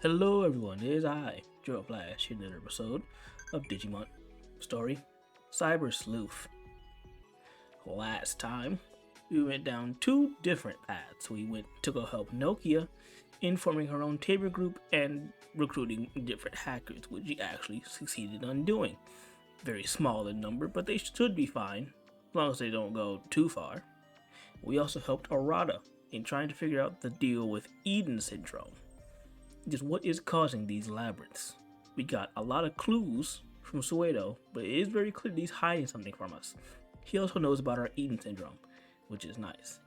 Hello everyone, it is I, Joe Flash, in another episode of Digimon Story, Cyber Sleuth. Last time, we went down two different paths. We went to go help Nokia in forming her own Tabor group and recruiting different hackers, which she actually succeeded on doing. Very small in number, but they should be fine, as long as they don't go too far. We also helped Arata in trying to figure out the deal with Eden Syndrome. Just what is causing these labyrinths. We got a lot of clues from Suedo, but it is very clear he's hiding something from us. He also knows about our Eden Syndrome, which is nice.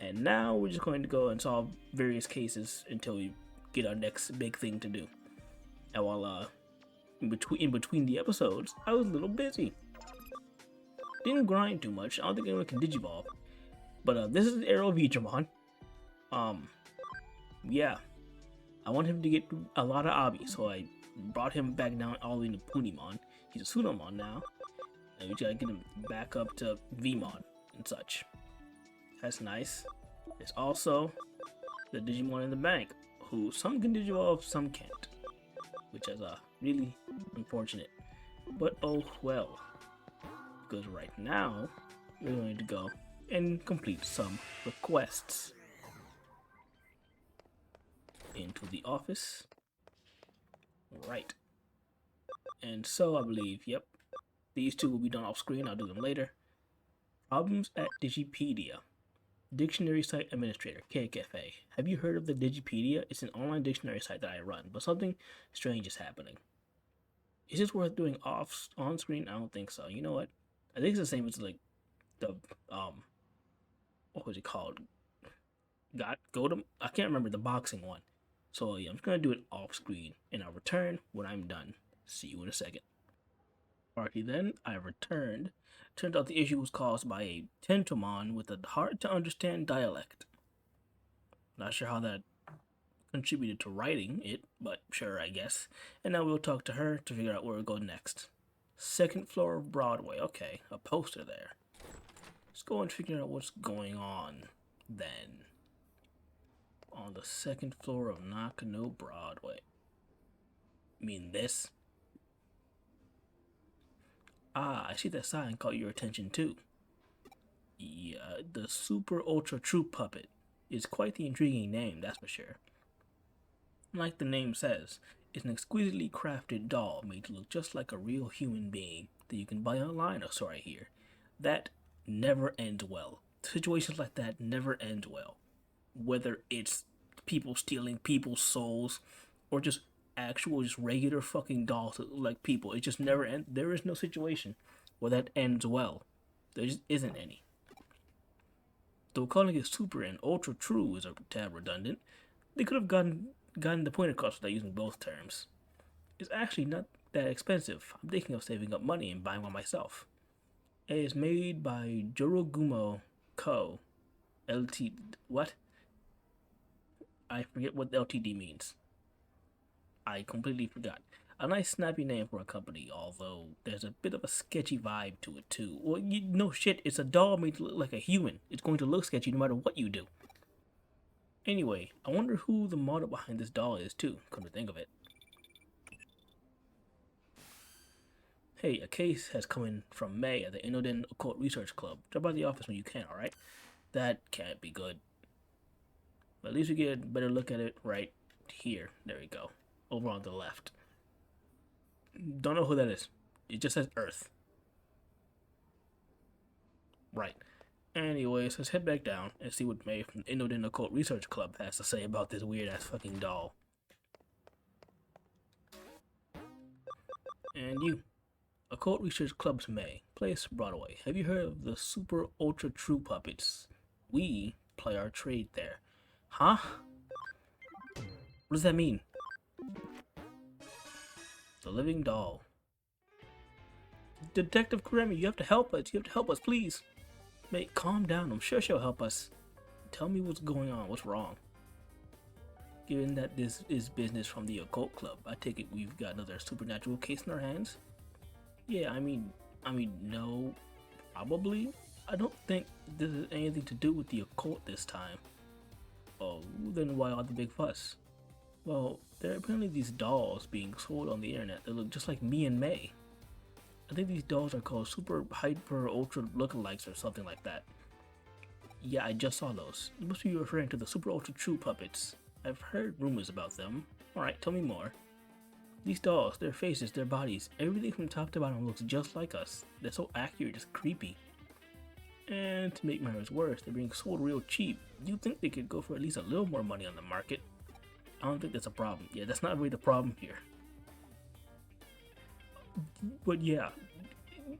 And now we're just going to go and solve various cases until we get our next big thing to do. And while in between the episodes, I was a little busy. Didn't grind too much. I don't think anyone can Digivolve. But this is Arrow Digimon. Yeah. I want him to get a lot of Abi, so I brought him back down all the way to Punimon. He's a Sunomon now, and we gotta get him back up to Vmon and such. That's nice. There's also the Digimon in the bank, who some can Digivolve, some can't, which is really unfortunate. But oh well, because right now we're going to go and complete some requests. Into the office. Right. And so I believe, yep, these two will be done off screen. I'll do them later. Problems at Digipedia. Dictionary Site Administrator, KKFA. Have you heard of the Digipedia? It's an online dictionary site that I run, but something strange is happening. Is this worth doing on screen? I don't think so. You know what? I think it's the same as like the what was it called? I can't remember the boxing one. So yeah, I'm just gonna do it off screen and I'll return when I'm done. See you in a second. Alrighty then, I returned. Turned out the issue was caused by a Tentomon with a hard to understand dialect. Not sure how that contributed to writing it, but sure I guess. And now we'll talk to her to figure out where we'll go next. Second floor of Broadway, okay, a poster there. Let's go and figure out what's going on then. On the second floor of Nakano Broadway. You mean this? Ah, I see that sign caught your attention too. Yeah, the Super Ultra True Puppet is quite the intriguing name, that's for sure. Like the name says, it's an exquisitely crafted doll made to look just like a real human being that you can buy online, or so I hear. That never ends well. Situations like that never end well. Whether it's people stealing people's souls or just regular fucking dolls that look like people, it just never ends. There is no situation where that ends well. There just isn't any. Though calling it super and ultra true is a tad redundant, they could have gotten the point across without using both terms. It's actually not that expensive. I'm thinking of saving up money and buying one myself. It is made by Jorogumo Co. LT. What? I forget what LTD means. I completely forgot. A nice snappy name for a company, although there's a bit of a sketchy vibe to it too. Well, no shit, it's a doll made to look like a human. It's going to look sketchy no matter what you do. Anyway, I wonder who the model behind this doll is too, come to think of it. Hey, a case has come in from May at the Inoden Occult Research Club. Drop by the office when you can, alright? That can't be good. But at least we get a better look at it right here. There we go. Over on the left. Don't know who that is. It just says Earth. Right. Anyways, let's head back down and see what May from the Inoden Occult Research Club has to say about this weird ass fucking doll. And you. Occult Research Club's May. Place Broadway. Have you heard of the Super Ultra True Puppets? We play our trade there. Huh? What does that mean? The living doll. Detective Kuremi, you have to help us. You have to help us, please. Mate, calm down. I'm sure she'll help us. Tell me what's going on. What's wrong? Given that this is business from the Occult Club, I take it we've got another supernatural case in our hands? Yeah, I mean, no, probably. I don't think this has anything to do with the occult this time. Oh, then why all the big fuss? Well, there are apparently these dolls being sold on the internet that look just like me and May. I think these dolls are called super hyper ultra lookalikes or something like that. Yeah, I just saw those. You must be referring to the super ultra true puppets. I've heard rumors about them. Alright, tell me more. These dolls, their faces, their bodies, everything from top to bottom looks just like us. They're so accurate, it's creepy. And to make matters worse, they're being sold real cheap. You'd think they could go for at least a little more money on the market. I don't think that's a problem. Yeah, that's not really the problem here. But yeah,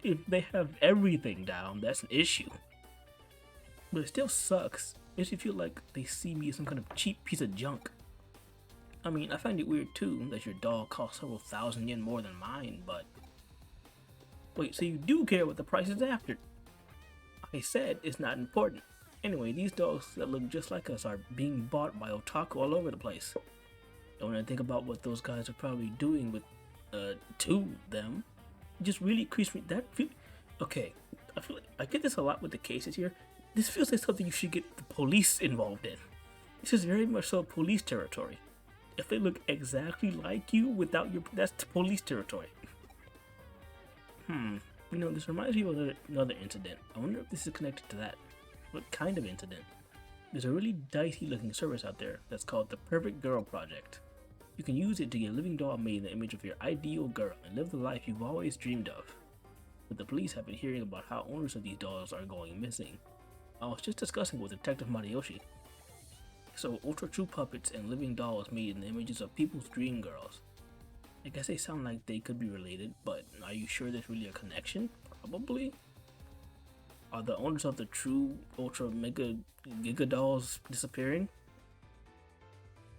if they have everything down, that's an issue. But it still sucks. Makes you feel like they see me as some kind of cheap piece of junk. I mean, I find it weird too that your doll costs several thousand yen more than mine, but... Wait, so you do care what the price is after? I said it's not important. Anyway, these dolls that look just like us are being bought by otaku all over the place. And when I think about what those guys are probably doing with, to them, it just really creeps me. Okay, I feel like I get this a lot with the cases here. This feels like something you should get the police involved in. This is very much so police territory. If they look exactly like you without your, that's police territory. You know, this reminds me of another incident. I wonder if this is connected to that. What kind of incident? There's a really dicey looking service out there that's called the Perfect Girl Project. You can use it to get a living doll made in the image of your ideal girl and live the life you've always dreamed of. But the police have been hearing about how owners of these dolls are going missing. I was just discussing with Detective Akiyoshi. So, ultra true puppets and living dolls made in the images of people's dream girls. I guess they sound like they could be related, but are you sure there's really a connection? Probably. Are the owners of the true ultra mega giga dolls disappearing?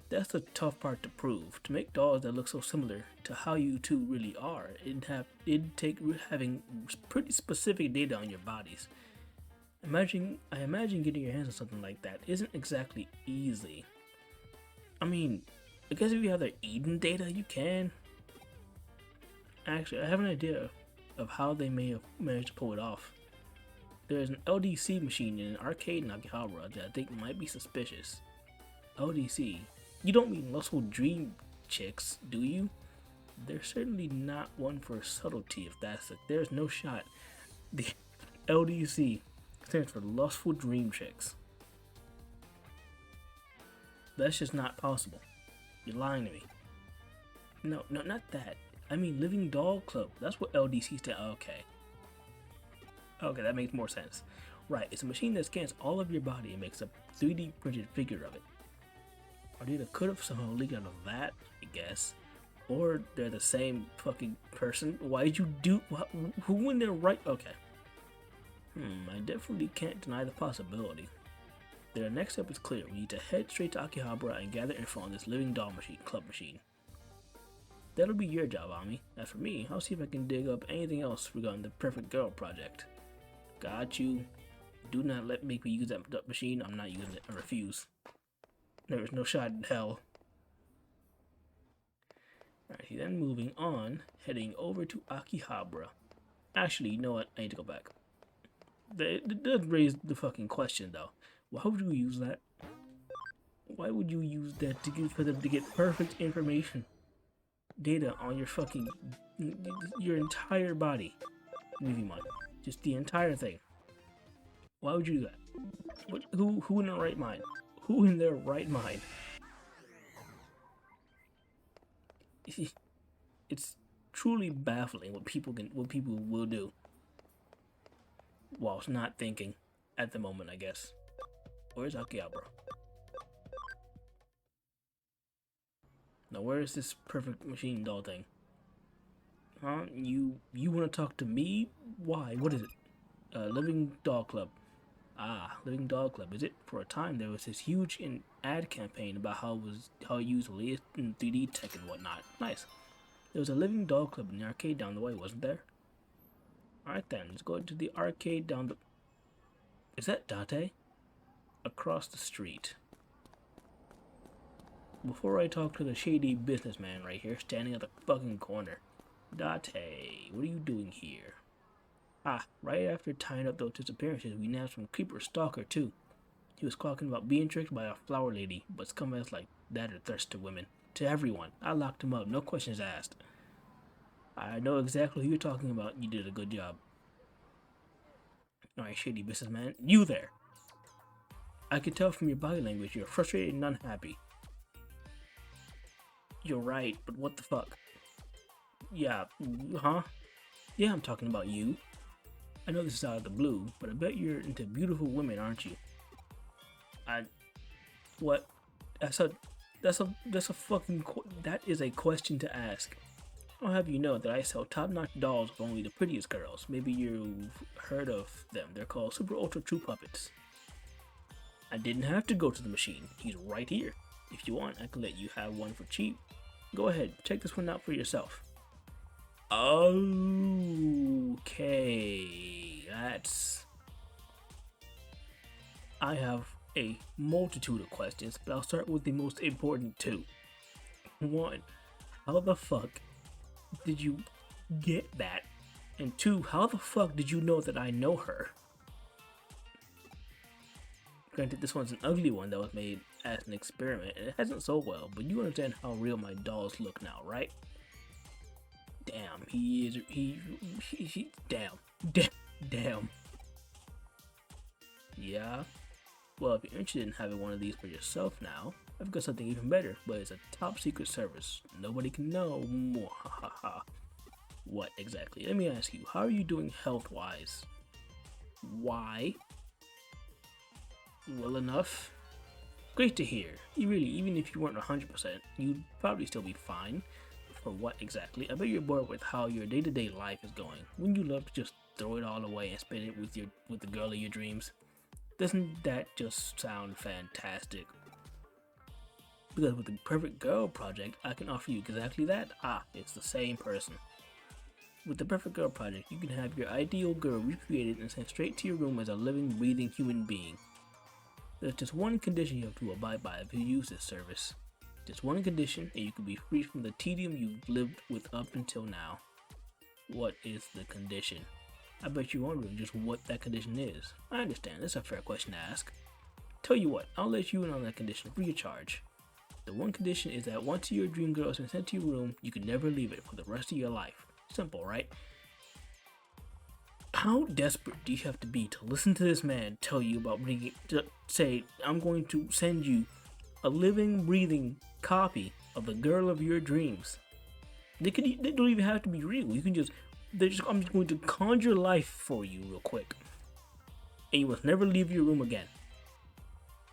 That's the tough part to prove. To make dolls that look so similar to how you two really are, it'd take having pretty specific data on your bodies. I imagine getting your hands on something like that isn't exactly easy. I mean, I guess if you have their Eden data, you can. Actually, I have an idea of how they may have managed to pull it off. There's an LDC machine in an arcade in Akihabara that I think might be suspicious. LDC? You don't mean lustful dream chicks, do you? They're certainly not one for subtlety if that's it. There's no shot. The LDC stands for lustful dream chicks. That's just not possible. You're lying to me. No, not that. I mean Living Doll Club. That's what LDC stands for. Okay, that makes more sense. Right, it's a machine that scans all of your body and makes a 3D printed figure of it. Arata could have somehow leaked out of that, I guess. Or they're the same fucking person. Why'd you do... Who in their right... Okay. I definitely can't deny the possibility. The next step is clear. We need to head straight to Akihabara and gather info on this living doll club machine. That'll be your job, Ami. As for me, I'll see if I can dig up anything else regarding the Perfect Girl project. Got you. Do not make me use that machine. I'm not using it. I refuse. There is no shot in hell. Alright, then moving on, heading over to Akihabara. Actually, you know what? I need to go back. It does raise the fucking question though. Why would you use that? Why would you use that for them to get perfect information? Data on your entire body. Digimon. Just the entire thing. Why would you do that? Who in their right mind? Who in their right mind? It's truly baffling what people will do whilst not thinking at the moment, I guess. Where's Akihabara? Now where is this perfect machine doll thing? Huh? You want to talk to me? Why? What is it? Living Doll Club. Ah, Living Doll Club. Is it? For a time there was this huge ad campaign about how it used latest in 3D tech and whatnot. Nice. There was a Living Doll Club in the arcade down the way, wasn't there? Alright then, let's go to the arcade down the... Is that Date? Across the street. Before I talk to the shady businessman right here, standing at the fucking corner. Date, what are you doing here? Ah, right after tying up those disappearances, we nabbed some creeper stalker too. He was talking about being tricked by a flower lady, but scumbags like that are thirst to women. to everyone. I locked him up, no questions asked. I know exactly who you're talking about. You did a good job. Alright, shady businessman. You there. I can tell from your body language you're frustrated and unhappy. You're right, but what the fuck? Yeah, huh? Yeah, I'm talking about you. I know this is out of the blue, but I bet you're into beautiful women, aren't you? What? That's a fucking, that is a question to ask. I'll have you know that I sell top-notch dolls of only the prettiest girls. Maybe you've heard of them. They're called Super Ultra True Puppets. I didn't have to go to the machine. He's right here. If you want, I can let you have one for cheap. Go ahead, check this one out for yourself. Okay, I have a multitude of questions, but I'll start with the most important two. One, how the fuck did you get that? And two, how the fuck did you know that I know her? Granted, this one's an ugly one that was made as an experiment, and it hasn't sold well, but you understand how real my dolls look now, right? Damn, damn. Yeah? Well, if you're interested in having one of these for yourself now, I've got something even better, but it's a top secret service. Nobody can know. What exactly? Let me ask you, how are you doing health-wise? Why? Well enough. Great to hear. Even if you weren't 100%, you'd probably still be fine. For what exactly? I bet you're bored with how your day-to-day life is going. Wouldn't you love to just throw it all away and spend it with the girl of your dreams? Doesn't that just sound fantastic? Because with the Perfect Girl project, I can offer you exactly that. It's the same person. With the Perfect Girl project, you can have your ideal girl recreated and sent straight to your room as a living, breathing human being. There's just one condition you have to abide by if you use this service. Just one condition, and you can be free from the tedium you've lived with up until now. What is the condition? I bet you're wondering just what that condition is. I understand, that's a fair question to ask. Tell you what, I'll let you in on that condition free of charge. The one condition is that once your dream girl has been sent to your room, you can never leave it for the rest of your life. Simple, right? How desperate do you have to be to listen to this man tell you about say, I'm going to send you a living, breathing copy of the girl of your dreams? They don't even have to be real. You can I'm just going to conjure life for you real quick. And you must never leave your room again.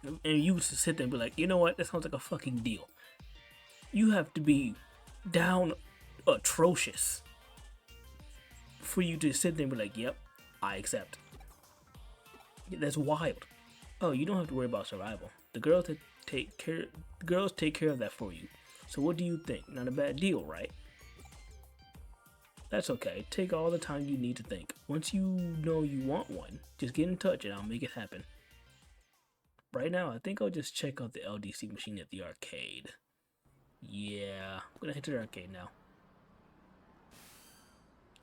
And you used to sit there and be like, you know what, that sounds like a fucking deal. You have to be down atrocious for you to sit there and be like, yep, I accept. That's wild. Oh, you don't have to worry about survival. The girls take care of that for you. So what do you think? Not a bad deal, right? That's okay. Take all the time you need to think. Once you know you want one, just get in touch and I'll make it happen. Right now, I think I'll just check out the LDC machine at the arcade. Yeah, I'm gonna head to the arcade now.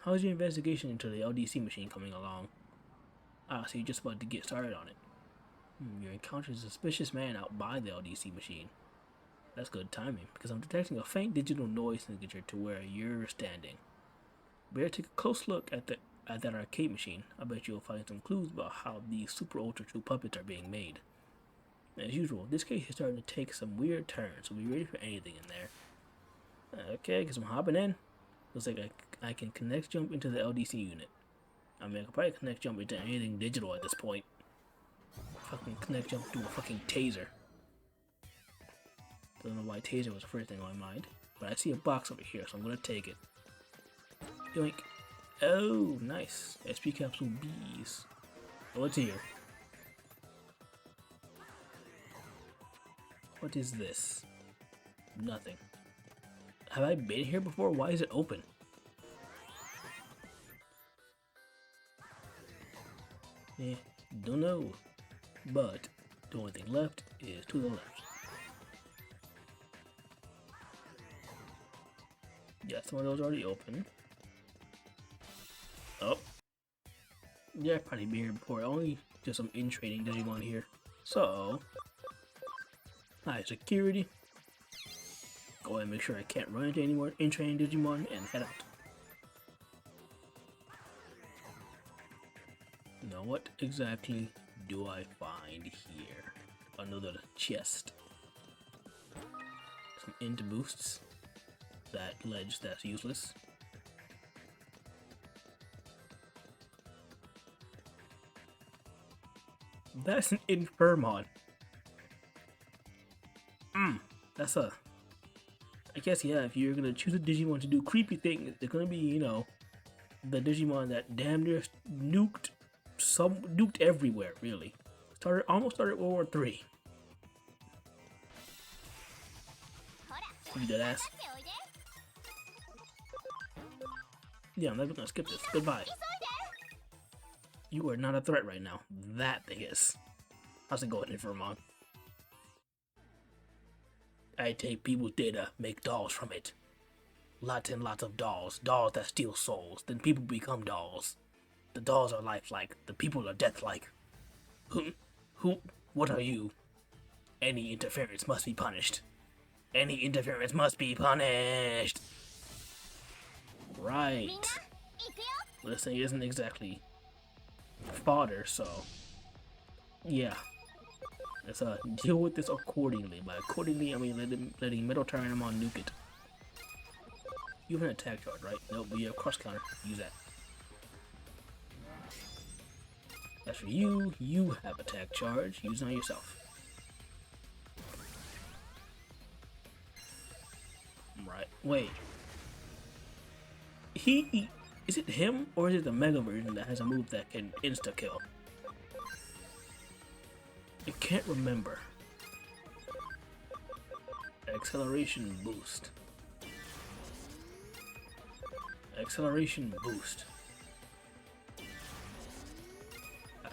How's your investigation into the LDC machine coming along? So you're just about to get started on it. You encountered a suspicious man out by the LDC machine. That's good timing, because I'm detecting a faint digital noise signature to where you're standing. Better take a close look at that arcade machine. I bet you'll find some clues about how these super ultra true puppets are being made. As usual, this case is starting to take some weird turns, so be ready for anything in there. Okay, guess I'm hopping in. Looks like I can connect jump into the LDC unit. I mean, I can probably connect jump into anything digital at this point. Fucking connect jump to a fucking taser. Don't know why taser was the first thing on my mind, but I see a box over here, so I'm gonna take it. Yoink. Oh, nice. SP capsule B's. What's here? What is this? Nothing. Have I been here before? Why is it open? Don't know. But the only thing left is to the left. Yeah, some of those already open. Oh. Yeah, I've probably been here before. Only just some in-trading Digimon here. So, hi, security. go ahead and make sure I can't run into any more in-train Digimon and head out. Now what exactly do I find here? Another chest. Some int boosts. That ledge that's useless. That's an Infirmon. That's a... I guess, yeah, if you're gonna choose a Digimon to do creepy things, they're gonna be, you know, the Digimon that damn near nuked everywhere, really. Almost started World War III. You dead ass. Yeah, I'm never gonna skip this. Goodbye. You are not a threat right now. That thing is. How's it going, Infirmon? I take people's data, make dolls from it. Lots and lots of dolls. Dolls that steal souls. Then people become dolls. The dolls are lifelike. The people are deathlike. What are you? Any interference must be punished. Any interference must be punished. Right. This thing isn't exactly fodder, so yeah. Let's deal with this accordingly. By accordingly, I mean letting Metal Tyrannomon nuke it. You have an attack charge, right? Nope, but you have cross counter. Use that. As for you, you have attack charge. Use it on yourself. Right. Wait. Is it him or is it the Mega version that has a move that can insta kill? I can't remember. Acceleration boost. Acceleration boost.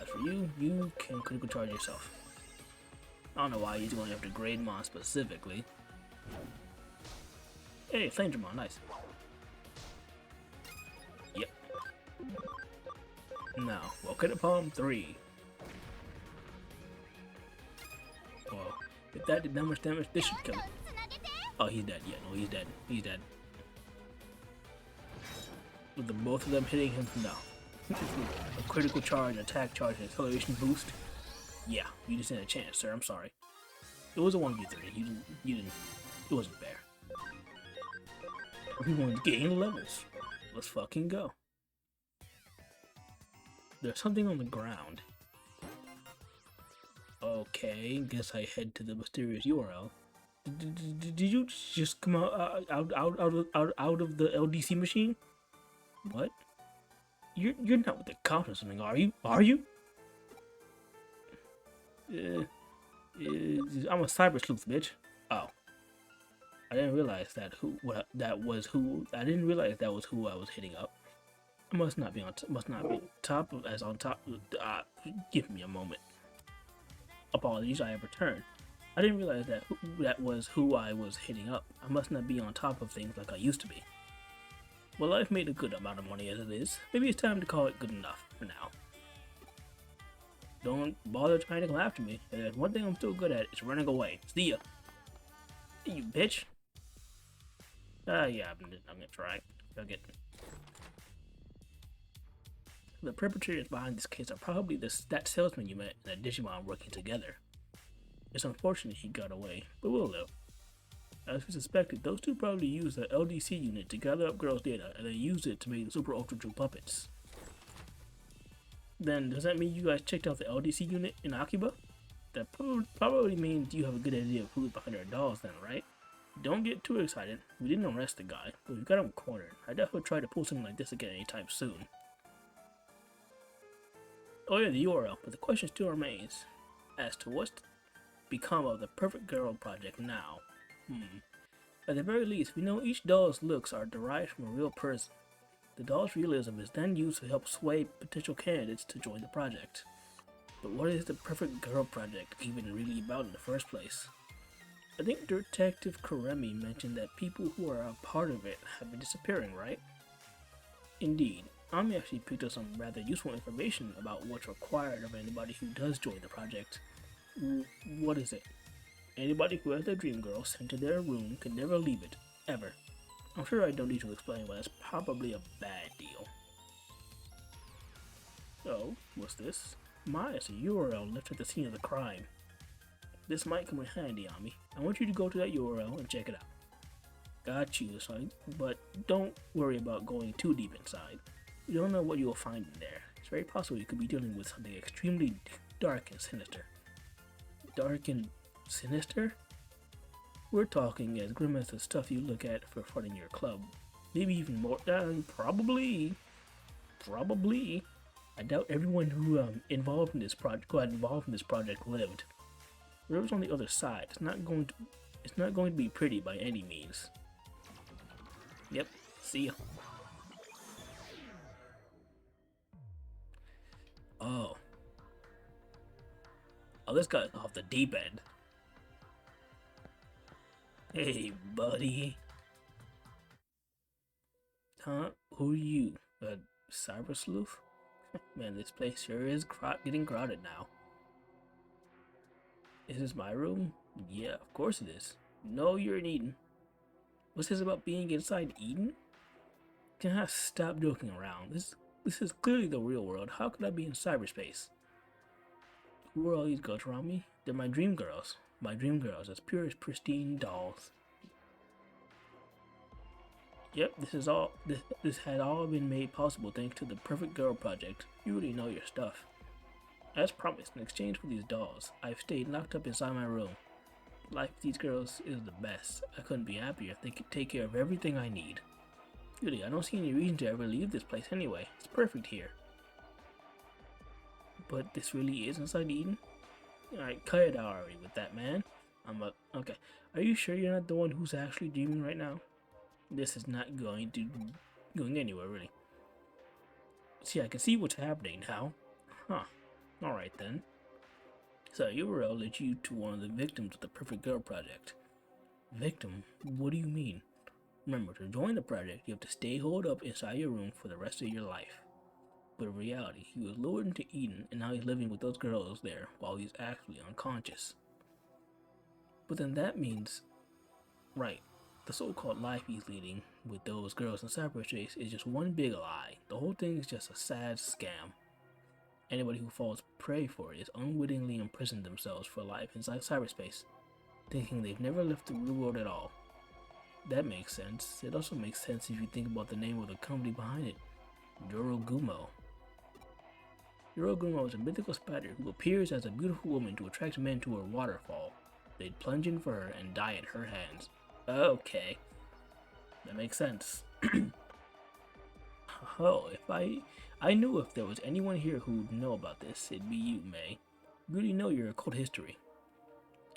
As for you, you can critical charge yourself. I don't know why he's going after Greymon specifically. Hey, Flamedramon, nice. Yep. Now, Welcome to Palm 3. Well, if that did that much damage, this should kill him. Oh, he's dead. Yeah, no, he's dead. He's dead. With the both of them hitting him, no. A critical charge, attack charge, and acceleration boost. Yeah, you just didn't have a chance, sir. I'm sorry. It was a 1v3. You didn't. It wasn't fair. We wanted to gain levels. Let's fucking go. There's something on the ground. Okay, guess I head to the mysterious URL. Did you just come out of the LDC machine? What? You're not with the cops or something, are you? Are you? I'm a cyber sleuth, bitch. Oh, I didn't realize that was who I was hitting up. I must not be top on top. Give me a moment. Apologies, I have returned. I didn't realize that was who I was hitting up. I must not be on top of things like I used to be. Well, I've made a good amount of money as it is. Maybe it's time to call it good enough for now. Don't bother trying to come after me. There's one thing I'm still good at, is running away. See ya. Hey, you bitch. Yeah, I'm gonna try. The perpetrators behind this case are probably that salesman you met and the Digimon working together. It's unfortunate he got away, but we'll live. As we suspected, those two probably used the LDC unit to gather up girls' data and then used it to make the Super Ultra True puppets. Then, does that mean you guys checked out the LDC unit in Akiba? That probably means you have a good idea of who's behind our dolls then, right? Don't get too excited. We didn't arrest the guy, but we got him cornered. I doubt he'll try to pull something like this again anytime soon. Oh yeah, the URL, but the question still remains as to what's become of the Perfect Girl project now. At the very least, we know each doll's looks are derived from a real person. The doll's realism is then used to help sway potential candidates to join the project. But what is the Perfect Girl project even really about in the first place? I think Detective Karemi mentioned that people who are a part of it have been disappearing, right? Indeed. Ami actually picked up some rather useful information about what's required of anybody who does join the project. What is it? Anybody who has their dream girl sent to their room can never leave it, ever. I'm sure I don't need to explain why that's probably a bad deal. Oh, what's this? My, it's a URL left at the scene of the crime. This might come in handy, Ami. I want you to go to that URL and check it out. Got you, son, but don't worry about going too deep inside. You don't know what you will find in there. It's very possible you could be dealing with something extremely dark and sinister. Dark and sinister? We're talking as grim as the stuff you look at for fun in your club. Maybe even more. Probably. I doubt everyone who got involved in this project lived. Whatever's on the other side, it's not going to be pretty by any means. Yep. See ya. Oh, this guy's off the deep end. Hey, buddy. Huh? Who are you? A cyber sleuth? Man, this place sure is getting crowded now. Is this my room? Yeah, of course it is. No, you're in Eden. What's this about being inside Eden? Can I stop joking around? This is clearly the real world. How could I be in cyberspace? Who are all these girls around me? They're my dream girls. My dream girls, as pure as pristine dolls. Yep, this had all been made possible thanks to the Perfect Girl Project. You really know your stuff. As promised, in exchange for these dolls, I've stayed locked up inside my room. Life with these girls is the best. I couldn't be happier if they could take care of everything I need. Really, I don't see any reason to ever leave this place anyway. It's perfect here. But this really is inside Eden? Alright, cut it out already with that, man. Okay. Are you sure you're not the one who's actually dreaming right now? This is not going anywhere, really. See, I can see what's happening now. Huh. Alright then. So, URL led you to one of the victims of the Perfect Girl Project. Victim? What do you mean? Remember, to join the project, you have to stay holed up inside your room for the rest of your life. But in reality, he was lured into Eden, and now he's living with those girls there while he's actually unconscious. But then that means, right, the so-called life he's leading with those girls in cyberspace is just one big lie. The whole thing is just a sad scam. Anybody who falls prey for it is unwittingly imprisoned themselves for life inside cyberspace, thinking they've never left the real world at all. That makes sense. It also makes sense if you think about the name of the company behind it, Yorogumo. Yorogumo is a mythical spider who appears as a beautiful woman to attract men to her waterfall. They'd plunge in for her and die at her hands. Okay, that makes sense. Oh, if I knew if there was anyone here who'd know about this, it'd be you, May. You really know your occult history.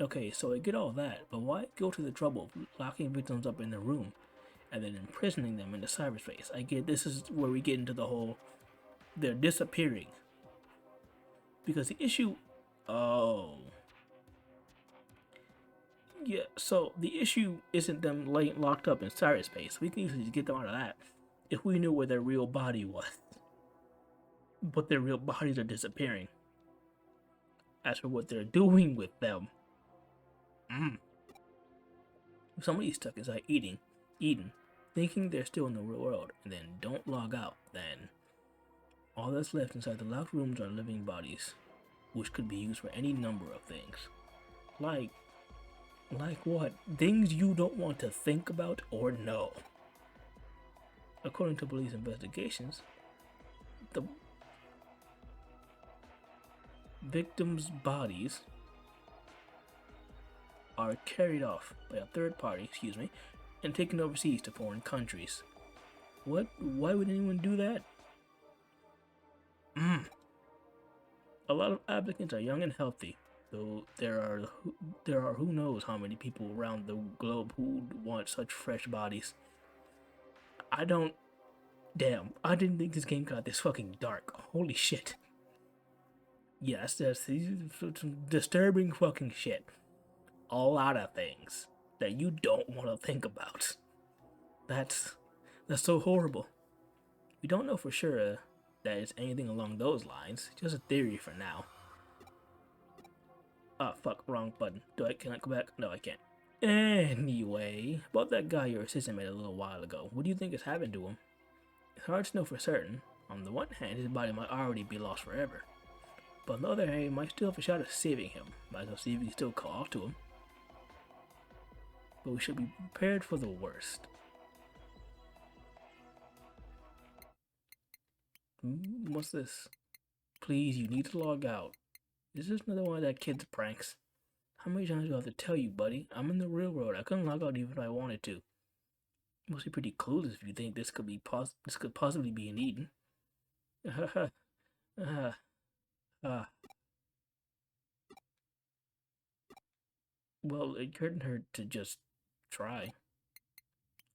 Okay, so I get all that, but why go to the trouble of locking victims up in their room and then imprisoning them into cyberspace? I get this is where we get into the whole they're disappearing. Because the issue, oh. Yeah, so the issue isn't them locked up in cyberspace. We can easily just get them out of that if we knew where their real body was. But their real bodies are disappearing. As for what they're doing with them, if somebody's stuck inside Eden, thinking they're still in the real world, and then don't log out, then all that's left inside the locked rooms are living bodies, which could be used for any number of things. Like what? Things you don't want to think about or know. According to police investigations, the victims' bodies are carried off by a third party, and taken overseas to foreign countries. What? Why would anyone do that? A lot of applicants are young and healthy, though there are who knows how many people around the globe who want such fresh bodies. I didn't think this game got this fucking dark. Holy shit. Yes, that's some disturbing fucking shit. A lot of things that you don't want to think about. That's so horrible. We don't know for sure that it's anything along those lines. Just a theory for now. Ah, fuck, wrong button. Can I go back? No, I can't. Anyway, about that guy your assistant met a little while ago, what do you think has happened to him? It's hard to know for certain. On the one hand, his body might already be lost forever. But on the other hand, he might still have a shot at saving him. Might as well see if we can still call out to him. But we should be prepared for the worst. What's this? Please, you need to log out. Is this another one of that kid's pranks? How many times do I have to tell you, buddy? I'm in the real world. I couldn't log out even if I wanted to. You must be pretty clueless if you think this could possibly be an Eden. Well, it couldn't hurt to just try.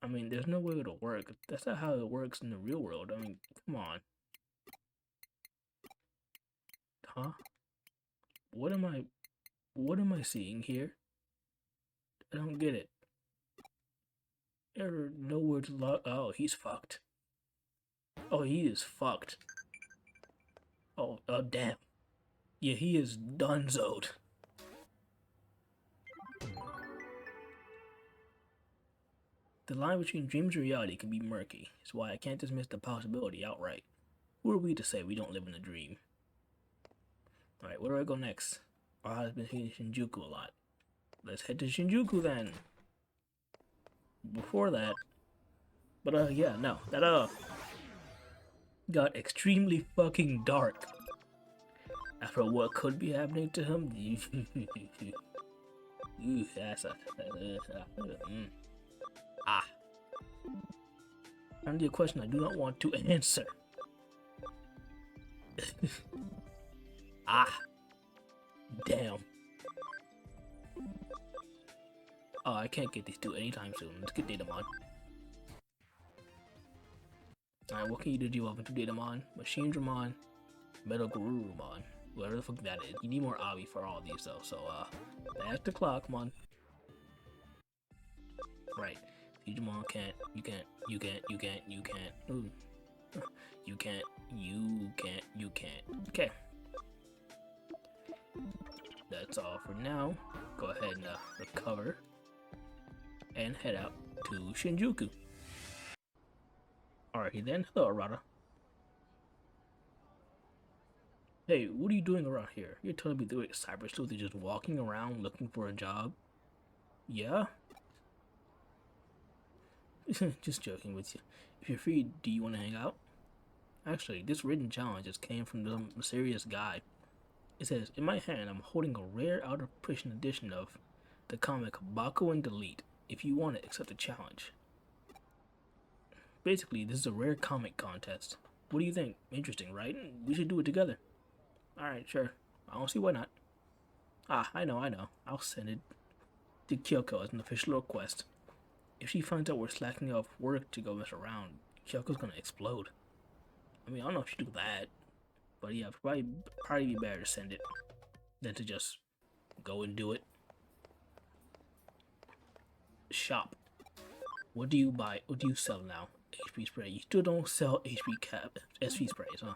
I mean, there's no way it'll work. That's not how it works in the real world. I mean, come on. Huh? What am I seeing here? I don't get it. There are no words log. Oh, he's fucked. Oh, he is fucked. Oh, damn. Yeah, he is donezoed. The line between dreams and reality can be murky. It's why I can't dismiss the possibility outright. Who are we to say we don't live in a dream? Alright, where do I go next? I've been hitting Shinjuku a lot. Let's head to Shinjuku then. Before that... But yeah, no. That got extremely fucking dark. After what could be happening to him. That's Only a question I do not want to answer. Damn. Oh, I can't get these two anytime soon. Let's get Datamon. Alright, what can you do up into Datamon? Machine Dramon, Metal Garurumon, whatever the fuck that is. You need more Abi for all these though, so back the clock, mon. Right. Digimon can't, you can't. Ooh. You can't. Okay. That's all for now. Go ahead and recover and head out to Shinjuku. Alrighty then. Hello, Arata. Hey, what are you doing around here? You're telling me the Cyber Sleuth is just walking around looking for a job? Yeah? Just joking with you. If you're free, do you want to hang out? Actually, this written challenge just came from some mysterious guy. It says, in my hand, I'm holding a rare out-of-print edition of the comic Baku and Delete. If you want it, accept the challenge. Basically, this is a rare comic contest. What do you think? Interesting, right? We should do it together. Alright, sure. I don't see why not. I know. I'll send it to Kyoko as an official request. If she finds out we're slacking off work to go mess around, Kyoko's gonna explode. I mean, I don't know if she'd do that. But yeah, probably be better to send it than to just go and do it. Shop. What do you buy? What do you sell now? HP spray. You still don't sell HP cap SV sprays, huh?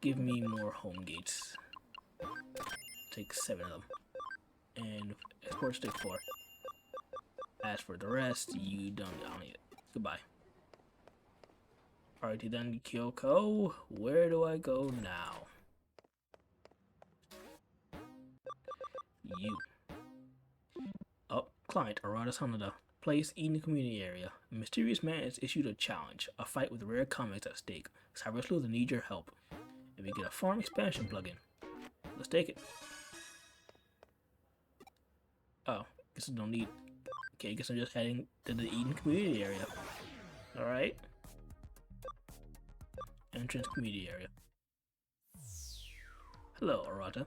Give me more home gates. Take 7 of them. And export stick 4. As for the rest, you don't need it. Goodbye. Alrighty then, Kyoko. Where do I go now? You. Oh, client Arata Sanada. Place Eden Community Area. A mysterious man has issued a challenge. A fight with rare comics at stake. Cyber Sleuth need your help. And we get a farm expansion plugin. Let's take it. Oh, guess I don't need... Okay, guess I'm just heading to the Eden Community Area. Alright. Entrance Community Area. Hello, Arata.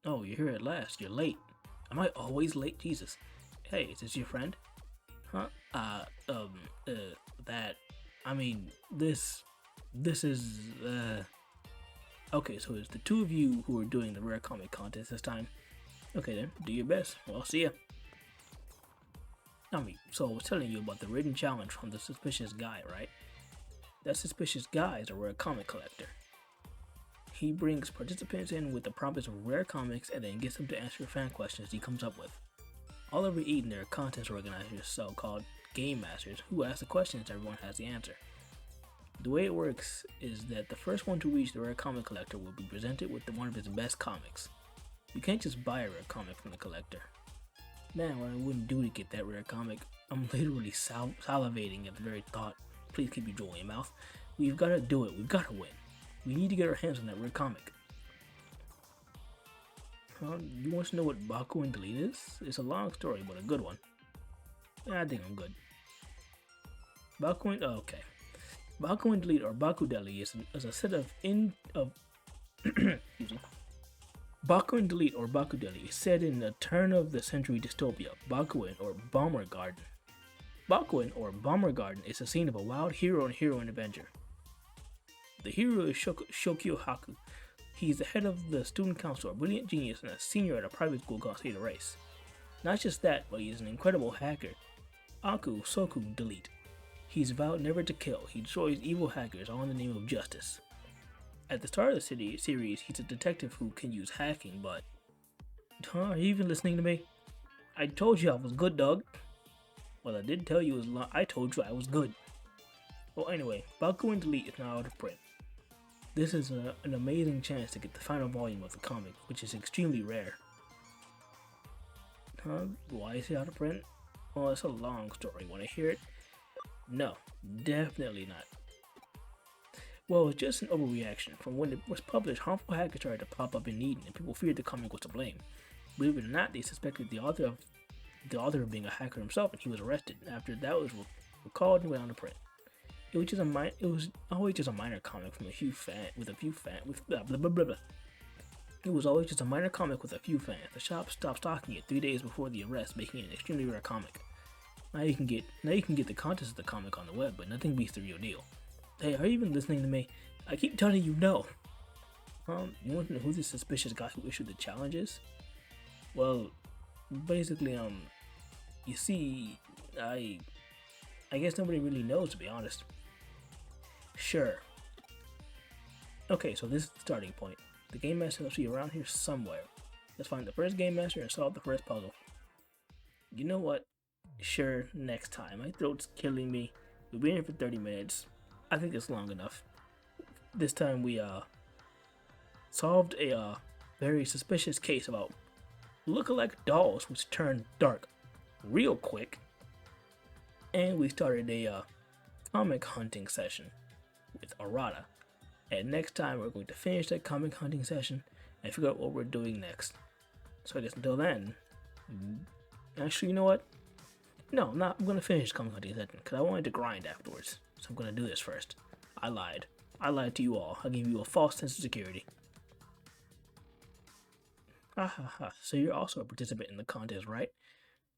Oh, you're here at last. You're late. Am I always late? Jesus. Hey, is this your friend? Huh? That... I mean, this is, Okay, so it's the two of you who are doing the rare comic contest this time. Okay then, do your best. Well, I'll see ya. So I was telling you about the written challenge from the suspicious guy, right? That suspicious guy is a rare comic collector. He brings participants in with the promise of rare comics and then gets them to answer fan questions he comes up with. All over Eden, there are contest organizers, so-called game masters, who ask the questions everyone has the answer. The way it works is that the first one to reach the rare comic collector will be presented with one of his best comics. You can't just buy a rare comic from the collector. Man, what I wouldn't do to get that rare comic. I'm literally salivating at the very thought. Please keep your jewel in your mouth. We've got to do it. We've got to win. We need to get our hands on that rare comic. You want to know what Baku and Delete is? It's a long story, but a good one. I think I'm good. Baku and Delete or Baku Deli is a set of excuse me. Baku and Delete or Baku Deli is set in a turn of the century dystopia, Bakuin or Bomber Garden. Bakuin or Bomber Garden is the scene of a wild hero and heroine adventure. The hero is Shokyo Haku. He is the head of the student council, a brilliant genius, and a senior at a private school called State Race. Not just that, but he is an incredible hacker. Aku Soku Delete. He's vowed never to kill. He destroys evil hackers all in the name of justice. At the start of the series, he's a detective who can use hacking, but... Are you even listening to me? I told you I was good, dog. Well, I didn't tell you I told you I was good. Well, anyway, Baku and Delete is now out of print. This is an amazing chance to get the final volume of the comic, which is extremely rare. Why is it out of print? Well, it's a long story. Want to hear it? No, definitely not. Well, it's just an overreaction. From when it was published, harmful hackers started to pop up in Eden, and people feared the comic was to blame. Believe it or not, they suspected the author of being a hacker himself, and he was arrested. After that was recalled and went on to print. It was always just a minor comic from a few fans. It was always just a minor comic with a few fans. The shop stopped stocking it 3 days before the arrest, making it an extremely rare comic. Now you can get the contents of the comic on the web, but nothing beats the real deal. Hey, are you even listening to me? I keep telling you no. You want to know who this suspicious guy who issued the challenge is? Well, basically, you see, I guess nobody really knows, to be honest. Sure. Okay, so this is the starting point. The Game Master must be around here somewhere. Let's find the first Game Master and solve the first puzzle. You know what? Sure, next time. My throat's killing me. We've been here for 30 minutes. I think it's long enough. This time we solved a very suspicious case about look-alike dolls which turned dark real quick. And we started a comic hunting session with Arata. And next time we're going to finish that comic hunting session and figure out what we're doing next. So I guess until then, actually, you know what? No, I'm going to finish the comic hunting session because I wanted to grind afterwards. So I'm going to do this first. I lied. I lied to you all. I gave you a false sense of security. Ha ha ha. So you're also a participant in the contest, right?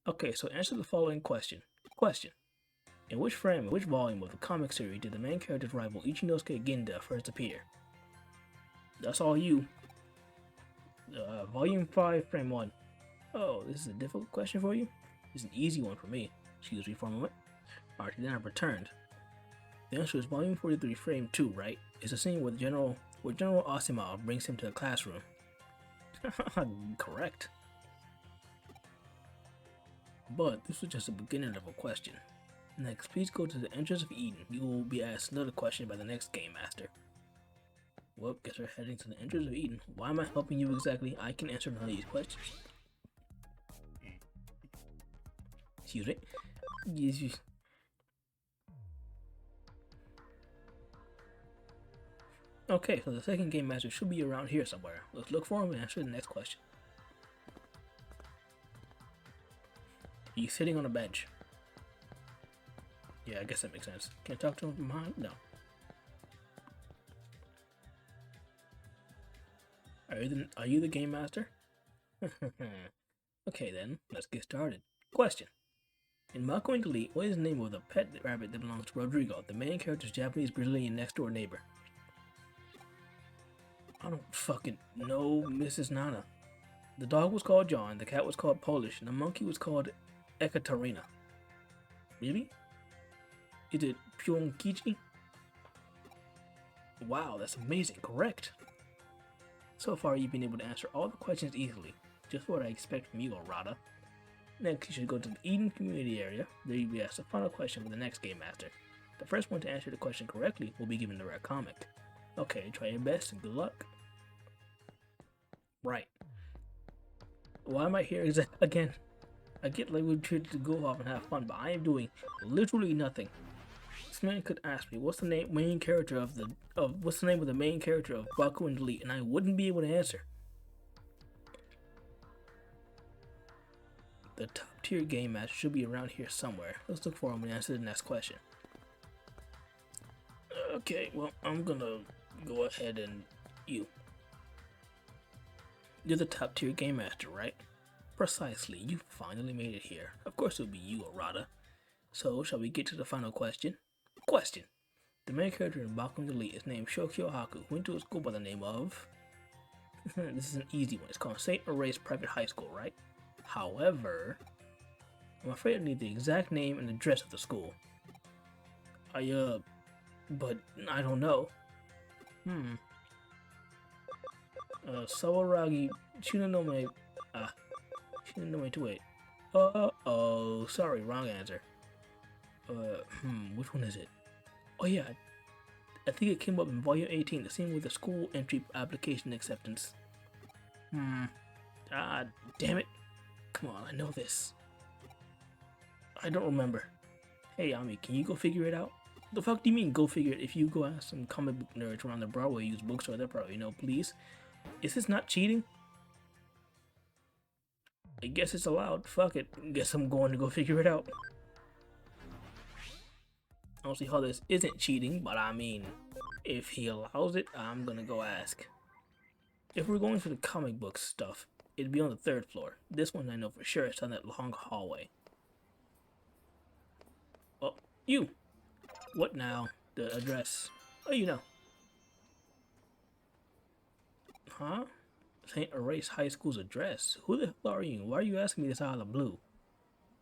Okay, so answer the following question. In which frame, which volume of the comic series did the main character's rival Ichinosuke Ginda first appear? That's all you. Volume 5, frame 1. Oh, this is a difficult question for you? It's an easy one for me. Excuse me for a moment. Alright, then I've returned. The answer is volume 43, frame 2, right? It's a scene where General Asima brings him to the classroom. Correct. But this was just the beginning of a question. Next, please go to the entrance of Eden. You will be asked another question by the next Game Master. Well, guess we're heading to the entrance of Eden. Why am I helping you exactly? I can answer none of these questions. Excuse me. Yes. Okay, so the second Game Master should be around here somewhere. Let's look for him and answer the next question. He's sitting on a bench. Yeah, I guess that makes sense. Can I talk to him from behind? No. Are you the Game Master? Okay then, let's get started. Question. In Mako and Delete, what is the name of the pet rabbit that belongs to Rodrigo, the main character's Japanese Brazilian next door neighbor? I don't fucking know, Mrs. Nana. The dog was called John, the cat was called Polish, and the monkey was called Ekaterina. Really? Is it Pyonkichi? Wow, that's amazing. Correct. So far, you've been able to answer all the questions easily, just what I expect from you, Arata. Next, you should go to the Eden community area. There you'll be asked the final question for the next Game Master. The first one to answer the question correctly will be given the rare comic. Okay, try your best and good luck. Right. Why am I here again? I get like we're here to go off and have fun, but I am doing literally nothing. This man could ask me what's the name of the main character of Baku and Delete, and I wouldn't be able to answer. The top tier game match should be around here somewhere. Let's look for him and answer the next question. Okay, well, I'm gonna go ahead and you're the top tier game master, right? Precisely, you finally made it here. Of course it'll be you, Arata. So, shall we get to the final question? Question! The main character in Bakuman Elite is named Shokyo Haku, who went to a school by the name of... This is an easy one. It's called St. Erase Private High School, right? However, I'm afraid I need the exact name and address of the school. But I don't know. Sawaragi Shinonome... Shinonome 28. Oh, sorry, wrong answer. Which one is it? Oh yeah, I think it came up in volume 18, the same with the school entry application acceptance. Ah, damn it. Come on, I know this. I don't remember. Hey, Ami, can you go figure it out? The fuck do you mean go figure it? If you go ask some comic book nerds around the Broadway use bookstore, they'll probably know, please. Is this not cheating? I guess it's allowed. Fuck it. Guess I'm going to go figure it out. I don't see how this isn't cheating, but I mean, if he allows it, I'm gonna go ask. If we're going for the comic book stuff, it'd be on the 3rd floor. This one I know for sure, it's on that long hallway. Oh, you! What now? The address. Oh, you know. Huh? St. Erase High School's address? Who the hell are you? Why are you asking me this out of the blue?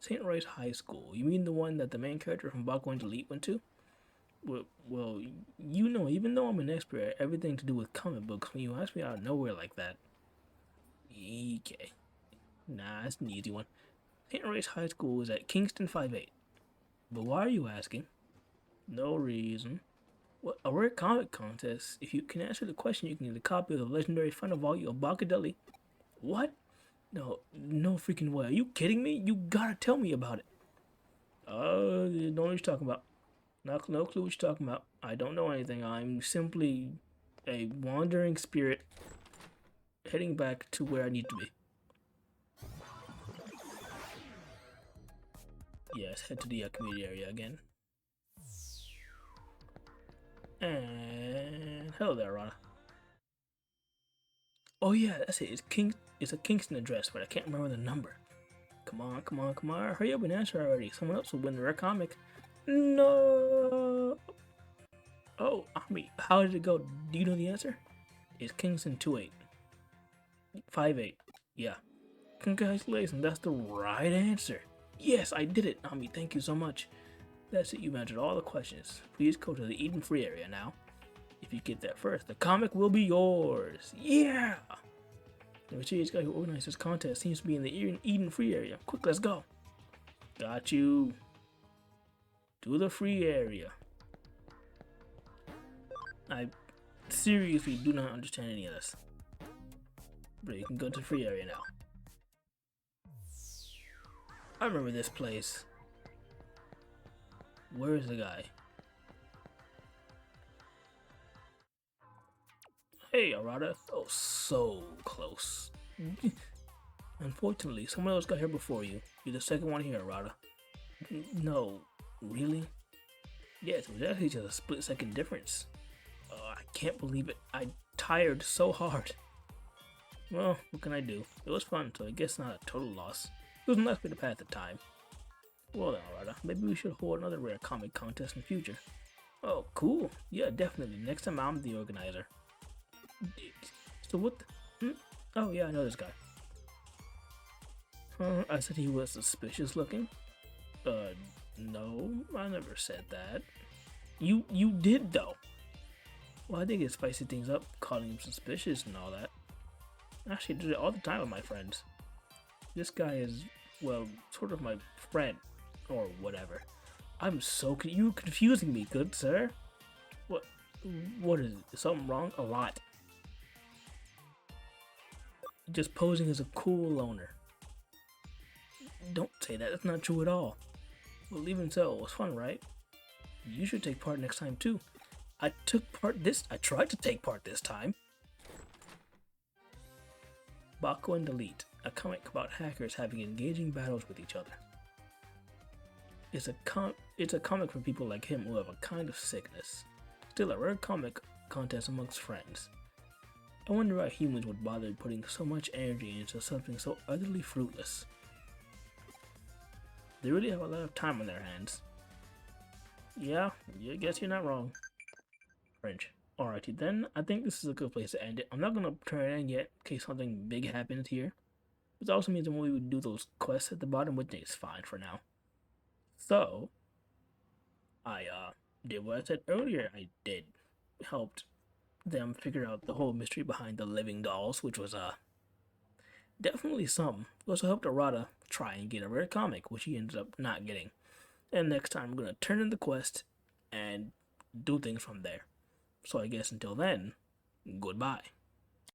St. Erase High School? You mean the one that the main character from Baku and Delete went to? Well, you know, even though I'm an expert at everything to do with comic books, when you ask me out of nowhere like that... Okay. Nah, it's an easy one. St. Erase High School is at Kingston 58. But why are you asking? No reason. What, a rare comic contest? If you can answer the question, you can get a copy of the legendary final volume of Bakadeli. What? No freaking way. Are you kidding me? You gotta tell me about it. Don't know what you're talking about. No clue what you're talking about. I don't know anything. I'm simply a wandering spirit heading back to where I need to be. Yes, head to the community area again. And hello there, Arata. Oh yeah, that's it. It's a Kingston address, but I can't remember the number. Come on. Hurry up and answer already. Someone else will win the rare comic. No. Oh, Ami, how did it go? Do you know the answer? It's Kingston 28. 58. Yeah. Congratulations, that's the right answer. Yes, I did it, Ami. Thank you so much. That's it, you've answered all the questions. Please go to the Eden Free area now. If you get there first, the comic will be yours. Yeah! The mysterious guy who organized this contest seems to be in the Eden Free area. Quick, let's go. Got you. To the free area. I seriously do not understand any of this. But you can go to the free area now. I remember this place. Where is the guy? Hey, Arata. Oh, so close. Unfortunately, someone else got here before you. You're the second one here, Arata. No, really? Yes, it was actually just a split-second difference. I can't believe it. I tired so hard. Well, what can I do? It was fun, so I guess not a total loss. It was a nice way to pass the time. Well then, Arata, maybe we should hold another rare comic contest in the future. Oh, cool. Yeah, definitely. Next time I'm the organizer. So what the... Oh, yeah, I know this guy. I said he was suspicious looking? No, I never said that. You did, though. Well, I think it spicy things up, calling him suspicious and all that. I actually do it all the time with my friends. This guy is, well, sort of my friend, or whatever. I'm so you confusing me, good sir. What? What is it? Is something wrong? A lot. Just posing as a cool loner. Don't say that. That's not true at all. Well, even so, it was fun, right? You should take part next time too. I tried to take part this time. Baku and Delete, a comic about hackers having engaging battles with each other. It's a comic for people like him who have a kind of sickness. Still a rare comic contest amongst friends. I wonder why humans would bother putting so much energy into something so utterly fruitless. They really have a lot of time on their hands. Yeah, I guess you're not wrong. French. Alrighty then, I think this is a good place to end it. I'm not gonna turn it in yet in case something big happens here. Which also means that we would do those quests at the bottom, which is fine for now. So, I did what I said earlier I did. Helped them figure out the whole mystery behind the living dolls, which was definitely something. Also helped Arata try and get a rare comic, which he ended up not getting. And next time I'm gonna turn in the quest and do things from there. So I guess until then, goodbye.